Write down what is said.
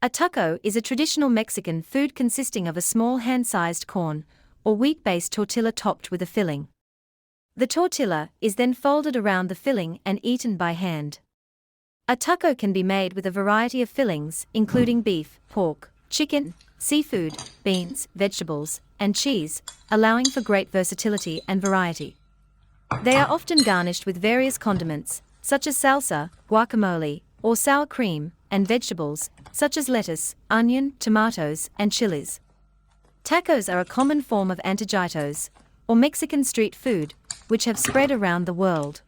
A taco is a traditional Mexican food consisting of a small hand-sized corn or wheat-based tortilla topped with a filling. The tortilla is then folded around the filling and eaten by hand. A taco can be made with a variety of fillings, including beef, pork, chicken, seafood, beans, vegetables, and cheese, allowing for great versatility and variety. They are often garnished with various condiments, such as salsa, guacamole, or sour cream, and vegetables, such as lettuce, onion, tomatoes, and chilies. Tacos are a common form of antojitos, or Mexican street food, which have spread around the world.